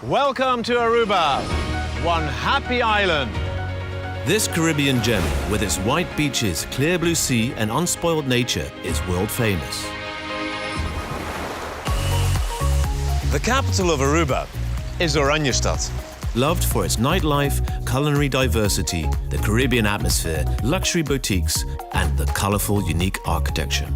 Welcome to Aruba, one happy island. This Caribbean gem, with its white beaches, clear blue sea and unspoiled nature, is world famous. The capital of Aruba is Oranjestad. Loved for its nightlife, culinary diversity, the Caribbean atmosphere, luxury boutiques, and the colorful, unique architecture.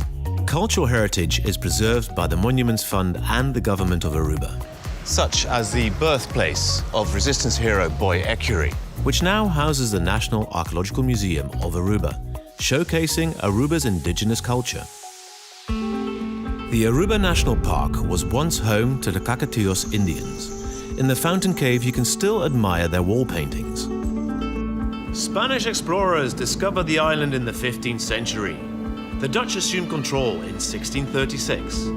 Cultural heritage is preserved by the Monuments Fund and the government of Aruba, Such as the birthplace of resistance hero Boy Ecury. which now houses the National Archaeological Museum of Aruba, showcasing Aruba's indigenous culture. The Aruba National Park was once home to the Cacatuyos Indians. In the fountain cave, you can still admire their wall paintings. Spanish explorers discovered the island in the 15th century. The Dutch assumed control in 1636.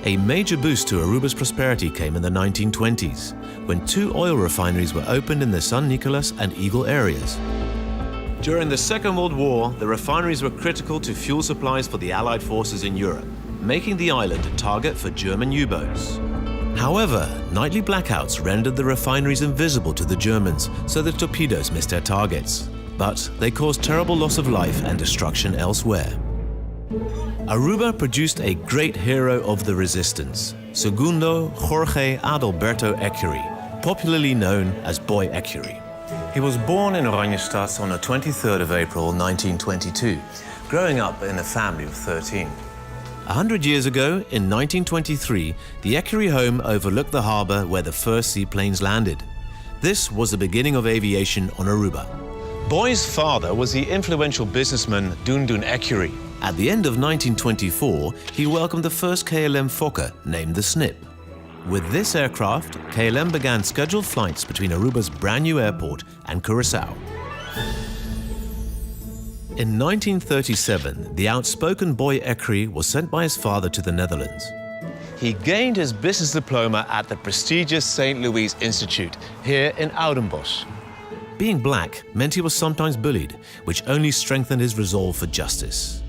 A major boost to Aruba's prosperity came in the 1920s, when 2 oil refineries were opened in the San Nicolas and Eagle areas. During the Second World War, the refineries were critical to fuel supplies for the Allied forces in Europe, making the island a target for German U-boats. However, nightly blackouts rendered the refineries invisible to the Germans, so the torpedoes missed their targets. But they caused terrible loss of life and destruction elsewhere. Aruba produced a great hero of the resistance, Segundo Jorge Adalberto Ecury, popularly known as Boy Ecury. He was born in Oranjestad on the 23rd of April 1922, growing up in a family of 13. 100 years ago, in 1923, the Ecury home overlooked the harbor where the first seaplanes landed. This was the beginning of aviation on Aruba. Boy's father was the influential businessman Durante Ecury. At the end of 1924, he welcomed the first KLM Fokker, named the Snip. With this aircraft, KLM began scheduled flights between Aruba's brand new airport and Curaçao. In 1937, the outspoken Boy Ecury was sent by his father to the Netherlands. He gained his business diploma at the prestigious St. Louis Institute here in Oudenbosch. Being black meant he was sometimes bullied, which only strengthened his resolve for justice.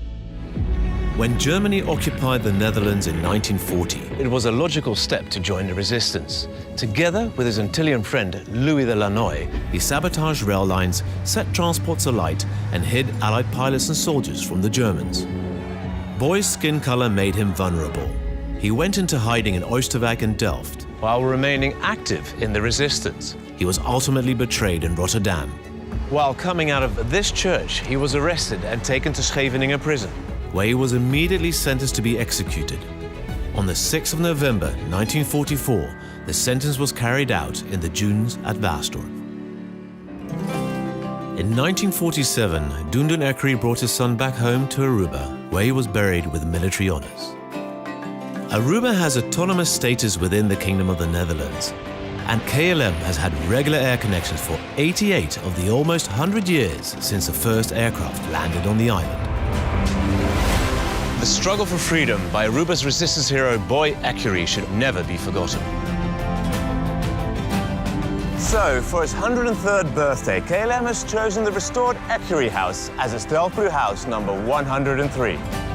When Germany occupied the Netherlands in 1940, It was a logical step to join the resistance. Together with his Antillean friend Louis de Lannoy, he sabotaged rail lines, set transports alight, and hid Allied pilots and soldiers from the Germans. Boy's skin color made him vulnerable. He went into hiding in Oosterwijk and Delft. while remaining active in the resistance. He was ultimately betrayed in Rotterdam. While coming out of this church, he was arrested and taken to Scheveningen prison. Where he was immediately sentenced to be executed. On the 6th of November 1944, the sentence was carried out in the dunes at Wasdorp. In 1947, Durante Ecury brought his son back home to Aruba, where he was buried with military honors. Aruba has autonomous status within the Kingdom of the Netherlands, and KLM has had regular air connections for 88 of the almost 100 years since the first aircraft landed on the island. The struggle for freedom by Aruba's resistance hero Boy Ecury should never be forgotten. So, for his 103rd birthday, KLM has chosen the restored Ecury House as its Delft house number 103.